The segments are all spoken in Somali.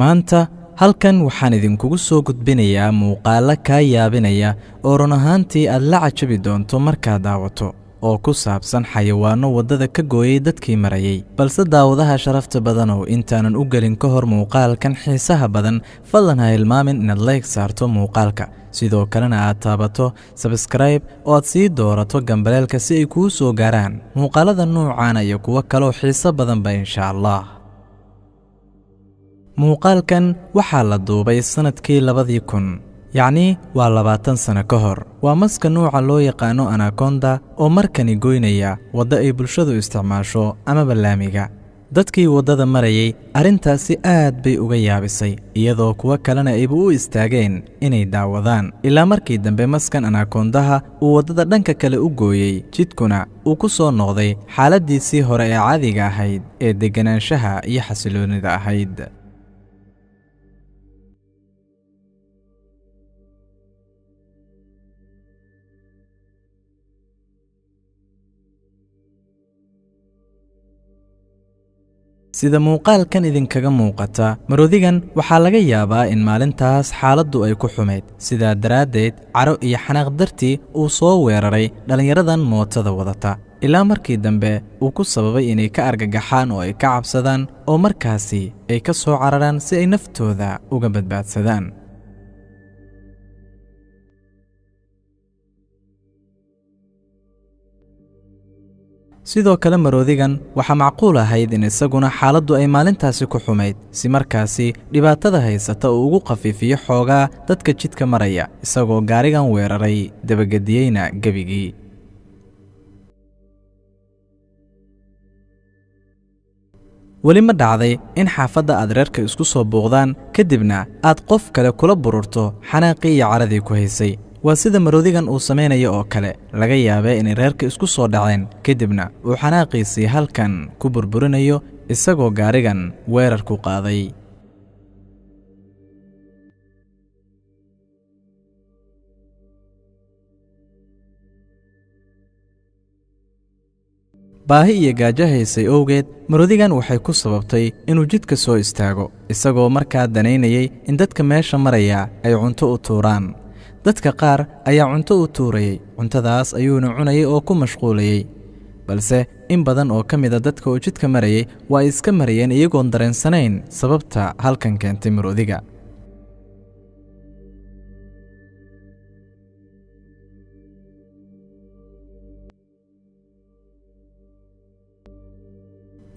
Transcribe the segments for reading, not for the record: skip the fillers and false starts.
maanta halkan waxaan idinkugu soo gudbinayaa muuqaalo kaa yaabinaya oo run ahaantii aad la cajabi doonto markaad daawato oo ku saabsan xayawaano waddada ka gooyay dadkii marayay balse daawadaha sharafta badan oo intaanan u gelin ka hor muuqaalkan xiisaha badan fadlan ha hilmaamin inaad like saarto muuqaalka sidoo kalena aad taabato subscribe oo aad sii doorato gambaleelka si ay kuu soo gaaraan muuqaalada nuucaana iyo kuwo kaloo xiiso badanba insha Allah. muuqaalkan waxaa la duubay sanadkii 2000 yacni waa 20 sano ka hor waa maska nuuca loo yaqaano anaconda oo markani goynaya wadda ay bulshadu isticmaasho ama ballaamiga dadkii waddada marayay arrintaasi aad bay uga yaabisay iyadoo kuwa kalena ayba u istaageen inay daawadaan ilaa markii dambe maskan anacondaha uu waddada dhanka kale u gooyey jidkuna uu ku soo noqday xaaladiisii hore ee caadiga ahayd ee deganaanshaha iyo xasiloonida ahayd. sida muuqaalkan idinkaga muuqata marodigan waxaa laga yaabaa in maalintaas xaaladdu ay ku xumayd sidaa daraaddeed caro iyo xanaaq dartii uu soo weeraray dhallinyaradan mootada wadata ilaa markii dambe uu ku sababay inay ka argagaxaan oo ay ka cabsadaan oo markaasi ay ka soo cararaan si ay naftooda uga badbaadsadaan. sidoo kale marodigan waxaa macquul ahayd in isaguna xaaladdu ay maalintaasi ku xumayd si markaasi dhibaatada haysata uu ugu khafiifiyo xoogaa dadka jidka maraya isagoo gaarigan weeraray dabagediyeyna gebigii. weli ma dhacday in xaafadda aad reerka isku soo buuqdaan kadibna aad qof kale kula bururto xanaaqii iyo caradii ku haysay waa sida marodigan uu samaynayo oo kale laga yaabee inay reerka isku soo dhaceen kadibna uu xanaaqiisii halkan ku burburinayo isagoo gaarigan weerar ku qaaday. baahi iyo gaajo haysay owgeed marodigan waxay ku sababtay inuu jidka soo istaago isagoo markaa danaynayay in dadka meesha maraya ay cunto u tuuraan. dadka qaar ayaa cunto u tuurayay cuntadaas ayuuna cunayay oo ku mashquulayay balse in badan oo ka mida dadka oo jidka marayay waa iska marayeen iyagoon dareensanayn sababta halkan keentay marodiga.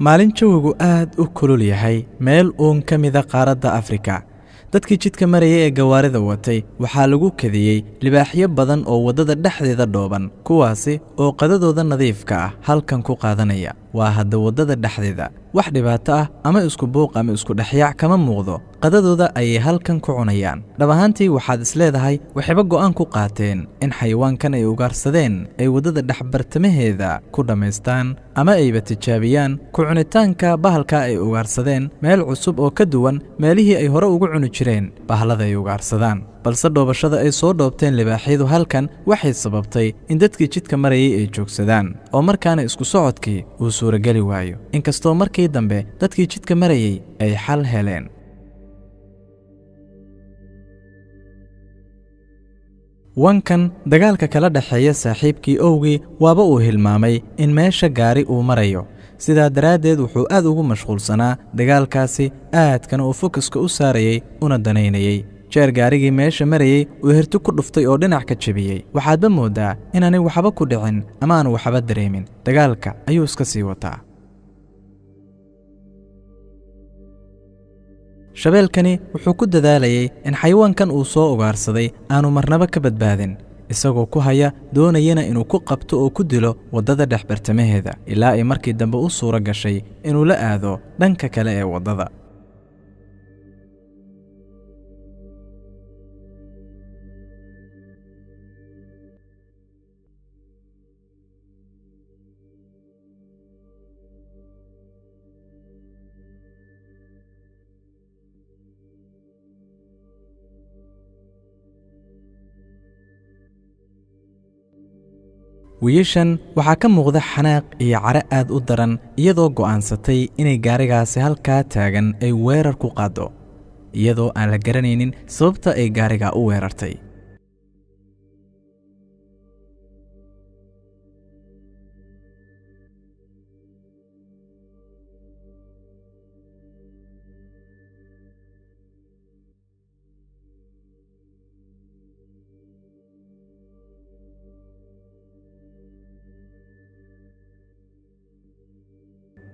maalin jawigu aad u kulul yahay meel uun ka mida qaaradda Afrika dadkii jidka marayay ee gawaarida watay waxaa lagu kadiyey libaaxyo badan oo waddada dhexdeeda dhooban kuwaasi oo qadadooda nadiifka ah halkan ku qaadanaya waa hadda waddada dhexdeeda wax dhibaato ah ama isku buuq ama isku dhexyaac kama muuqdo qadadooda ayay halkan ku cunayaan. dhab ahaantii waxaad isleedahay waxayba go'aan ku qaateen in xayawaankan ay ugaarsadeen ay waddada dhexbartamaheeda ku dhammaystaan ama ayba tijaabiyaan ku cunitaanka bahalka ay ugaarsadeen meel cusub oo ka duwan meelihii ay hore ugu cuni jireen bahalada ay ugaarsadaan balse dhoobashada ay soo dhoobteen libaaxyadu halkan waxay sababtay in dadkii jidka marayay ay joogsadaan oo markaana isku socodkii uu suurageli waayo inkastoo markii dambe dadkii jidka marayay ay xal heleen. wankan dagaalka kala dhexeeya saaxiibkii owgii waaba uu hilmaamay in meesha gaari uu marayo sidaa daraaddeed wuxuu aad ugu mashquulsanaa dagaalkaasi aadkana uu fokuska u saarayay una danaynayay jeer gaarigii meesha marayay uu herti ku dhuftay oo dhinac ka jebiyey waxaadba mooddaa inaanay waxba ku dhicin ama aanu waxba dareemin dagaalka ayuu iska sii wataa. shabeelkani wuxuu ku dadaalayay in xayawaankan uu soo ugaarsaday aanu marnaba ka badbaadin isagoo ku haya doonayana inuu ku qabto oo ku dilo waddada dhexbartamaheeda ilaa ay markii dambe u suuro gashay inuu la aado dhanka kale ee waddada. wiilashan waxaa ka muuqda xanaaq iyo caro aad u daran iyadoo go'aansatay inay gaarigaasi halkaa taagan ay weerar ku qaado iyadoo aan la garanaynin sababta ay gaariga u weerartay.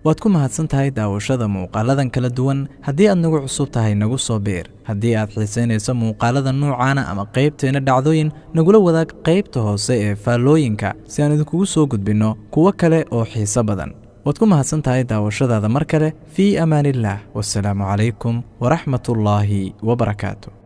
waad ku mahadsantahay daawashada muuqaaladan kala duwan. haddii aad nagu cusub tahay nagu soo biir. haddii aad xiisaynayso muuqaalada noocaana ama qaybteena dhacdooyin, nagula wadaag qaybta hoose ee faallooyinka si aan idinkugu soo gudbinno kuwo kale oo xiiso badan. waad ku mahadsantahay daawashadaada mar kale. fii amaanillaah, wassalaamu calaykum waraxmatullaahi wabarakaatu.